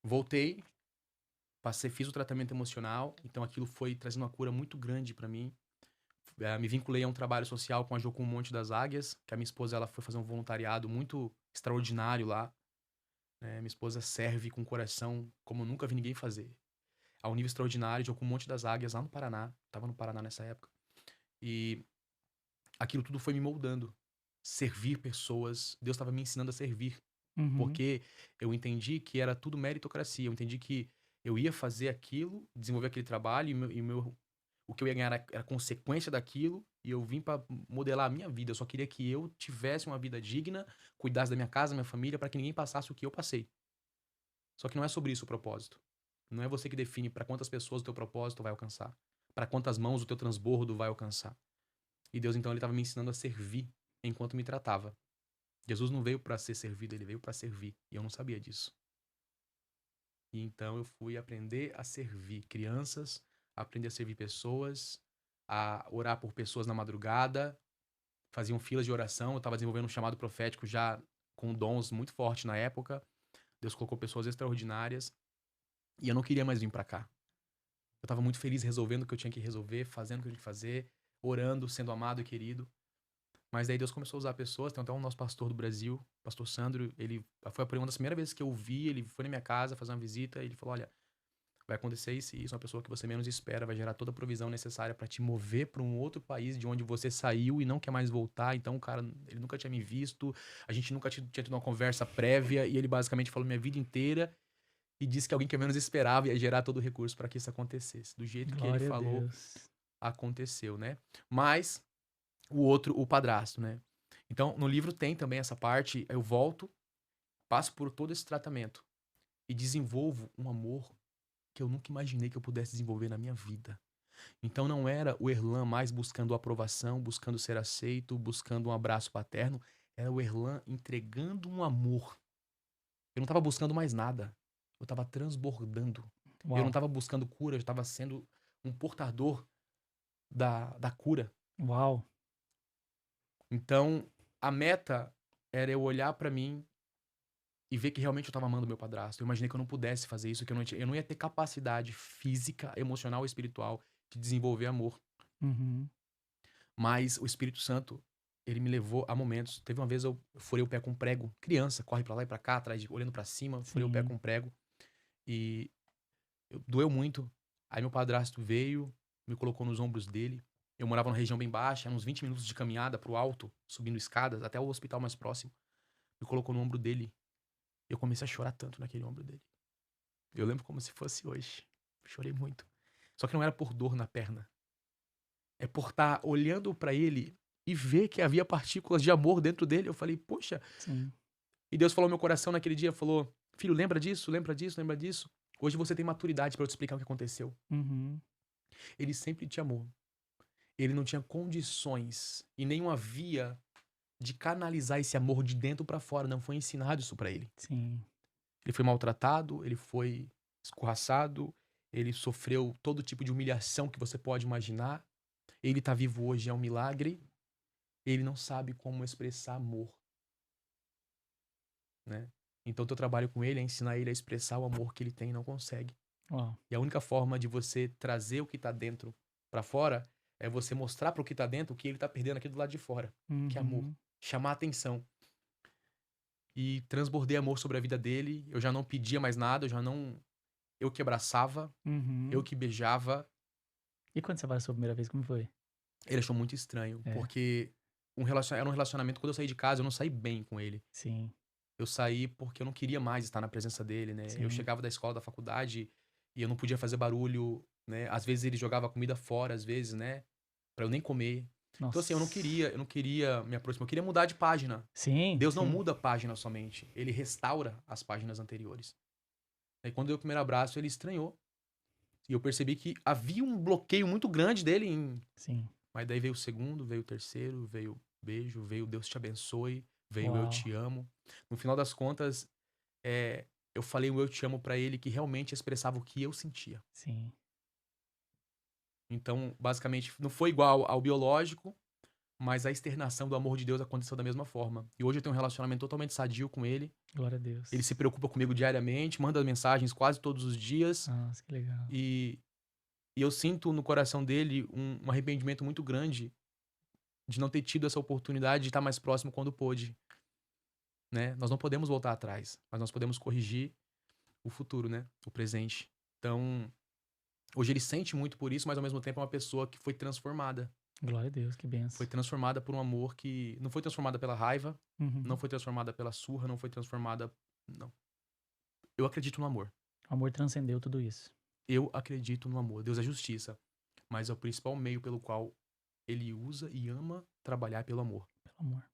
Voltei, fiz o tratamento emocional, então aquilo foi trazendo uma cura muito grande pra mim. Me vinculei a um trabalho social com a Jocum Monte das Águias, que a minha esposa ela foi fazer um voluntariado muito extraordinário lá. Né? Minha esposa serve com coração como eu nunca vi ninguém fazer. A um nível extraordinário, Jocum Monte das Águias, lá no Paraná. Tava no Paraná nessa época. E aquilo tudo foi me moldando. Servir pessoas. Deus estava me ensinando a servir. Uhum. Porque eu entendi que era tudo meritocracia. Eu entendi que eu ia fazer aquilo, desenvolver aquele trabalho, o que eu ia ganhar era consequência daquilo, e eu vim para modelar a minha vida. Eu só queria que eu tivesse uma vida digna, cuidasse da minha casa, da minha família, para que ninguém passasse o que eu passei. Só que não é sobre isso o propósito. Não é você que define para quantas pessoas o teu propósito vai alcançar, para quantas mãos o teu transbordo vai alcançar. E Deus então ele estava me ensinando a servir enquanto me tratava. Jesus não veio para ser servido, ele veio para servir, e eu não sabia disso. E então eu fui aprender a servir crianças, aprender a servir pessoas, a orar por pessoas na madrugada, faziam filas de oração, eu estava desenvolvendo um chamado profético já com dons muito fortes na época. Deus colocou pessoas extraordinárias e eu não queria mais vir para cá. Eu estava muito feliz resolvendo o que eu tinha que resolver, fazendo o que eu tinha que fazer, orando, sendo amado e querido. Mas daí Deus começou a usar pessoas, tem até um nosso pastor do Brasil, pastor Sandro, ele foi uma das primeiras vezes que eu vi, ele foi na minha casa fazer uma visita, e ele falou: "Olha, vai acontecer isso e isso, uma pessoa que você menos espera, vai gerar toda a provisão necessária para te mover para um outro país de onde você saiu e não quer mais voltar. Então, o cara, ele nunca tinha me visto, a gente nunca tinha tido uma conversa prévia e ele basicamente falou minha vida inteira e disse que alguém que eu menos esperava ia gerar todo o recurso para que isso acontecesse. Do jeito que ele Glória a falou, Deus. aconteceu, né? Mas o outro, o padrasto, né? Então, no livro tem também essa parte, eu volto, passo por todo esse tratamento e desenvolvo um amor que eu nunca imaginei que eu pudesse desenvolver na minha vida. Então não era o Erlan mais buscando aprovação, buscando ser aceito, buscando um abraço paterno, era o Erlan entregando um amor. Eu não estava buscando mais nada. Eu estava transbordando. Eu não Uau, estava buscando cura, eu estava sendo um portador da cura. uau. Então, a meta era eu olhar pra mim e ver que realmente eu estava amando meu padrasto. Eu imaginei que eu não pudesse fazer isso, que eu não ia ter capacidade física, emocional e espiritual de desenvolver amor. Uhum. Mas o Espírito Santo, ele me levou a momentos. Teve uma vez eu furei o pé com um prego. Criança, corre pra lá e pra cá, atrás, olhando pra cima, furei o pé Sim. com um prego. E doeu muito. Aí meu padrasto veio, me colocou nos ombros dele. Eu morava numa região bem baixa, uns 20 minutos de caminhada pro alto, subindo escadas, até o hospital mais próximo. Me colocou no ombro dele. Eu comecei a chorar tanto naquele ombro dele. Eu lembro como se fosse hoje. Chorei muito. Só que não era por dor na perna. É por estar olhando pra ele e ver que havia partículas de amor dentro dele. Eu falei, poxa. Sim. E Deus falou no meu coração naquele dia, falou, filho, lembra disso, lembra disso, lembra disso. Hoje você tem maturidade pra eu te explicar o que aconteceu. Uhum. Ele sempre te amou. Ele não tinha condições e nenhuma via de canalizar esse amor de dentro pra fora. Não foi ensinado isso pra ele. Sim. Ele foi maltratado, ele foi escorraçado, ele sofreu todo tipo de humilhação que você pode imaginar. Ele tá vivo hoje, é um milagre. Ele não sabe como expressar amor, né? Então, o teu trabalho com ele é ensinar ele a expressar o amor que ele tem e não consegue. Uau. E a única forma de você trazer o que tá dentro pra fora é você mostrar pro que tá dentro que ele tá perdendo aqui do lado de fora, que é amor. Uhum. Chamar atenção. E transbordei amor sobre a vida dele. Eu já não pedia mais nada, eu já não. Eu que abraçava, eu Uhum. que beijava. E quando você abraçou a primeira vez, como foi? Ele achou muito estranho, É, porque era um relacionamento. Quando eu saí de casa, eu não saí bem com ele. sim, Eu saí porque eu não queria mais estar na presença dele, né? Eu sim. chegava da escola, da faculdade, e eu não podia fazer barulho, né? Às vezes ele jogava comida fora, às vezes, né? Pra eu nem comer. Então, assim, Nossa. eu não queria me aproximar, eu queria mudar de página. Sim, Deus não sim. muda a página somente, ele restaura as páginas anteriores. Aí quando deu o primeiro abraço, ele estranhou. E eu percebi que havia um bloqueio muito grande dele em. Sim. Mas daí veio o segundo, veio o terceiro, veio o beijo, veio Deus te abençoe, veio eu Uau. te amo. No final das contas, eu falei o eu te amo pra ele que realmente expressava o que eu sentia. Sim. Então, basicamente, não foi igual ao biológico, mas a externação do amor de Deus aconteceu da mesma forma. E hoje eu tenho um relacionamento totalmente sadio com ele. Glória a Deus. Ele se preocupa comigo diariamente, manda mensagens quase todos os dias. Nossa, que legal. E, e eu sinto no coração dele um arrependimento muito grande de não ter tido essa oportunidade de estar mais próximo quando pôde. Né? Nós não podemos voltar atrás, mas nós podemos corrigir o futuro, né? O presente. Então, hoje ele sente muito por isso, mas ao mesmo tempo é uma pessoa que foi transformada. Glória a Deus, que benção. Foi transformada por um amor que não foi transformada pela raiva, Uhum. não foi transformada pela surra, não foi transformada... Não. Eu acredito no amor. O amor transcendeu tudo isso. Eu acredito no amor. Deus é justiça. Mas é o principal meio pelo qual ele usa e ama trabalhar pelo amor. Pelo amor.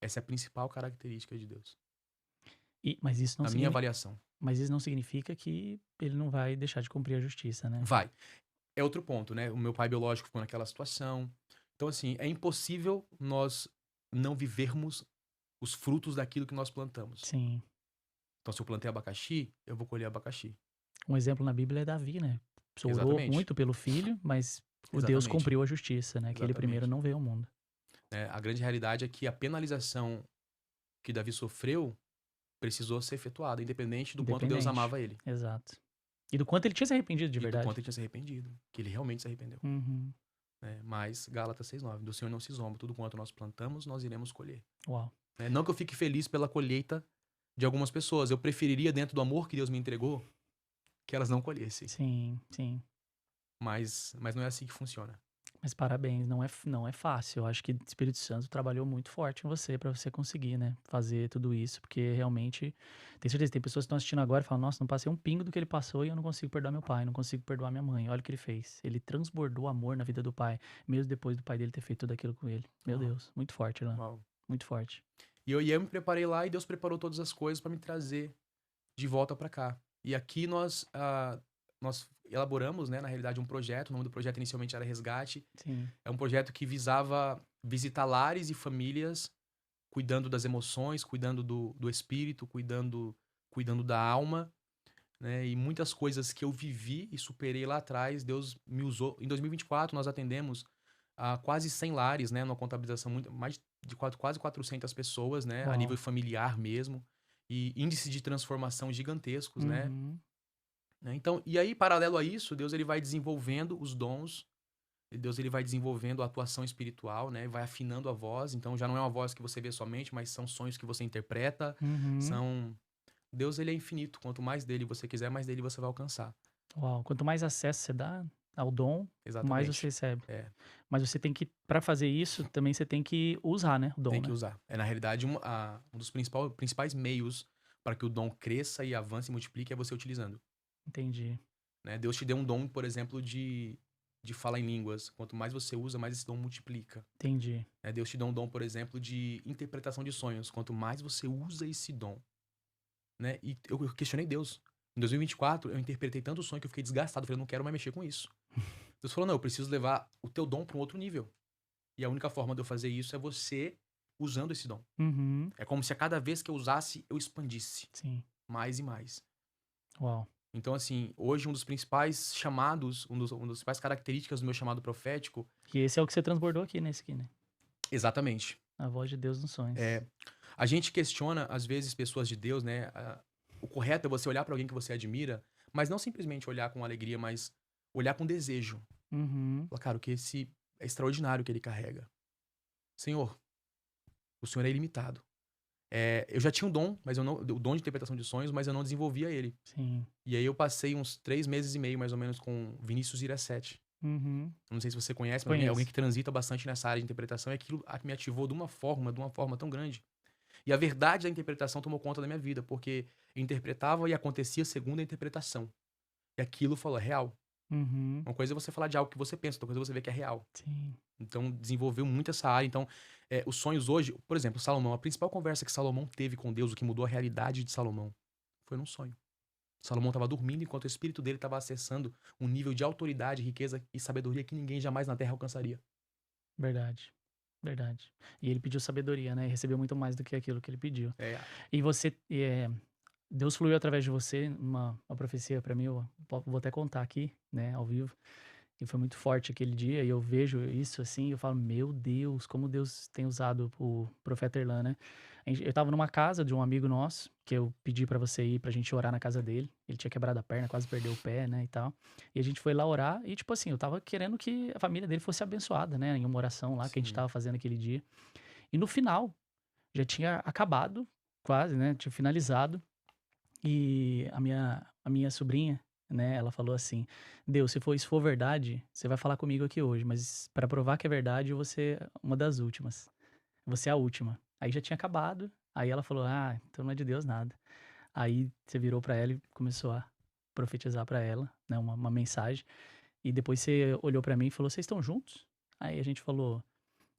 Essa é a principal característica de Deus. Mas isso não Na minha significa... avaliação. Mas isso não significa que ele não vai deixar de cumprir a justiça, né? Vai. É outro ponto, né? O meu pai biológico ficou naquela situação. Então, assim, é impossível nós não vivermos os frutos daquilo que nós plantamos. Sim. Então, se eu plantei abacaxi, eu vou colher abacaxi. Um exemplo na Bíblia é Davi, né? Orou Exatamente. muito pelo filho, mas o Deus Exatamente. cumpriu a justiça, né? Que ele primeiro não veio ao mundo. A grande realidade é que a penalização que Davi sofreu precisou ser efetuada, independente do quanto Deus amava ele. Exato. E do quanto ele tinha se arrependido de verdade. E do quanto ele tinha se arrependido. Que ele realmente se arrependeu. Uhum. Mas Gálatas 6:9, do Senhor não se zomba, tudo quanto nós plantamos, nós iremos colher. Uau. Não que eu fique feliz pela colheita de algumas pessoas, eu preferiria, dentro do amor que Deus me entregou, que elas não colhessem. Sim, sim. Mas não é assim que funciona. Mas parabéns, não é fácil. Eu acho que o Espírito Santo trabalhou muito forte em você pra você conseguir, né, fazer tudo isso, porque realmente, tenho certeza, tem pessoas que estão assistindo agora e falam, nossa, não passei um pingo do que ele passou e eu não consigo perdoar meu pai, não consigo perdoar minha mãe. Olha o que ele fez. Ele transbordou amor na vida do pai, mesmo depois do pai dele ter feito tudo aquilo com ele. Meu Deus, muito forte, Ilan. Uau. Muito forte. E eu me preparei lá e Deus preparou todas as coisas para me trazer de volta para cá. E aqui nós elaboramos, né, na realidade, um projeto. O nome do projeto inicialmente era Resgate. Sim. É um projeto que visava visitar lares e famílias, cuidando das emoções, cuidando do espírito, cuidando da alma, né? E muitas coisas que eu vivi e superei lá atrás, Deus me usou. Em 2024, nós atendemos a quase 100 lares, né? Numa contabilização mais de quase 400 pessoas, né? Uau. A nível familiar mesmo. E índices de transformação gigantescos, né? Uhum. Então, e aí, paralelo a isso, Deus ele vai desenvolvendo os dons, Deus ele vai desenvolvendo a atuação espiritual, né? Vai afinando a voz. Então, já não é uma voz que você vê somente, mas são sonhos que você interpreta. Uhum. Deus ele é infinito. Quanto mais dele você quiser, mais dele você vai alcançar. Uau. Quanto mais acesso você dá ao dom, Exatamente. mais você recebe. É. Mas você tem que, pra fazer isso, também você tem que usar, né? O dom, Tem que né? usar. É, na realidade, um dos principais meios para que o dom cresça e avance e multiplique é você utilizando. Entendi. Né? Deus te deu um dom, por exemplo, de falar em línguas. Quanto mais você usa, mais esse dom multiplica. Entendi. Né? Deus te deu um dom, por exemplo, de interpretação de sonhos. Quanto mais você usa esse dom. Né? E eu questionei Deus. Em 2024, eu interpretei tanto sonho que eu fiquei desgastado. Eu falei, eu não quero mais mexer com isso. Deus falou, não, eu preciso levar o teu dom para um outro nível. E a única forma de eu fazer isso é você usando esse dom. Uhum. É como se a cada vez que eu usasse, eu expandisse. Sim. Mais e mais. Uau. Então, assim, hoje um dos principais chamados, uma das principais características do meu chamado profético... E esse é o que você transbordou aqui, nesse aqui, né? Exatamente. A voz de Deus nos sonhos. A gente questiona, às vezes, pessoas de Deus, né? O correto é você olhar para alguém que você admira, mas não simplesmente olhar com alegria, mas olhar com desejo. Uhum. Falar, cara, o que esse é extraordinário que ele carrega. Senhor, o Senhor é ilimitado. Eu já tinha um dom, o dom de interpretação de sonhos, mas eu não desenvolvia ele. Sim. E aí eu passei uns 3 meses e meio, mais ou menos, com Vinícius Iracete. Uhum. Não sei se você conhece, mas é alguém que transita bastante nessa área de interpretação, e aquilo me ativou de uma forma tão grande. E a verdade da interpretação tomou conta da minha vida, porque eu interpretava e acontecia segundo a interpretação. E aquilo falou, é real. Uhum. Uma coisa é você falar de algo que você pensa, outra coisa é você ver que é real. Sim. Então, desenvolveu muito essa área. Então, os sonhos hoje... Por exemplo, Salomão. A principal conversa que Salomão teve com Deus, o que mudou a realidade de Salomão, foi num sonho. Salomão estava dormindo enquanto o espírito dele estava acessando um nível de autoridade, riqueza e sabedoria que ninguém jamais na Terra alcançaria. Verdade. Verdade. E ele pediu sabedoria, né? E recebeu muito mais do que aquilo que ele pediu. E você... Deus fluiu através de você uma profecia pra mim, eu vou até contar aqui, né, ao vivo. E foi muito forte aquele dia, e eu vejo isso assim, eu falo: "Meu Deus, como Deus tem usado o profeta Erlan", né. Eu estava numa casa de um amigo nosso, que eu pedi pra você ir pra gente orar na casa dele, ele tinha quebrado a perna, quase perdeu o pé, né, e tal. E a gente foi lá orar e, tipo assim, eu estava querendo que a família dele fosse abençoada, né, em uma oração lá que a gente Sim. estava fazendo aquele dia. E no final, já tinha acabado, quase, né, tinha finalizado, e a minha sobrinha, né, ela falou assim: "Deus, se for isso for verdade, você vai falar comigo aqui hoje, mas para provar que é verdade, eu vou ser uma das últimas. Você é a última". Aí já tinha acabado, aí ela falou: "Ah, então não é de Deus nada". Aí você virou pra ela e começou a profetizar pra ela, né, uma mensagem, e depois você olhou pra mim e falou: "Vocês estão juntos?". Aí a gente falou: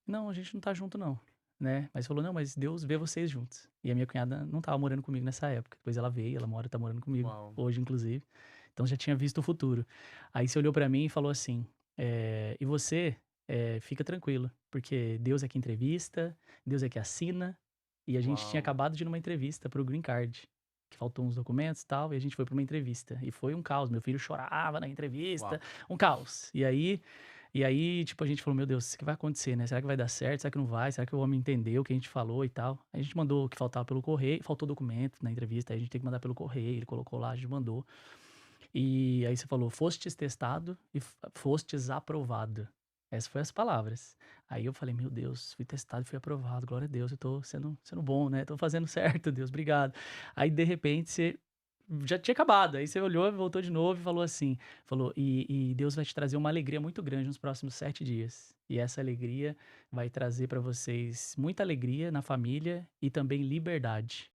"Não, a gente não tá junto não", né, mas falou: "Não, mas Deus vê vocês juntos". E a minha cunhada não estava morando comigo nessa época, depois ela veio, ela tá morando comigo Uau. hoje inclusive, então já tinha visto o futuro. Aí você olhou pra mim e falou assim, "E você, fica tranquilo, porque Deus é que entrevista, Deus é que assina", e a gente tinha Uau. acabado de ir numa entrevista para o green card, que faltou uns documentos e tal, e a gente foi pra uma entrevista, e foi um caos, meu filho chorava na entrevista, Uau. um caos. E aí, tipo, a gente falou: "Meu Deus, o que vai acontecer, né? Será que vai dar certo? Será que não vai? Será que o homem entendeu o que a gente falou e tal?". Aí a gente mandou o que faltava pelo correio, faltou documento na entrevista, aí a gente tem que mandar pelo correio, ele colocou lá, a gente mandou. E aí você falou: "Fostes testado e fostes aprovado". Essas foi as palavras. Aí eu falei: "Meu Deus, fui testado e fui aprovado, glória a Deus, eu tô sendo bom, né, tô fazendo certo, Deus, obrigado". Aí de repente você já tinha acabado, aí você olhou, voltou de novo e falou assim, falou: "E Deus vai te trazer uma alegria muito grande nos próximos 7 dias. E essa alegria vai trazer para vocês muita alegria na família e também liberdade".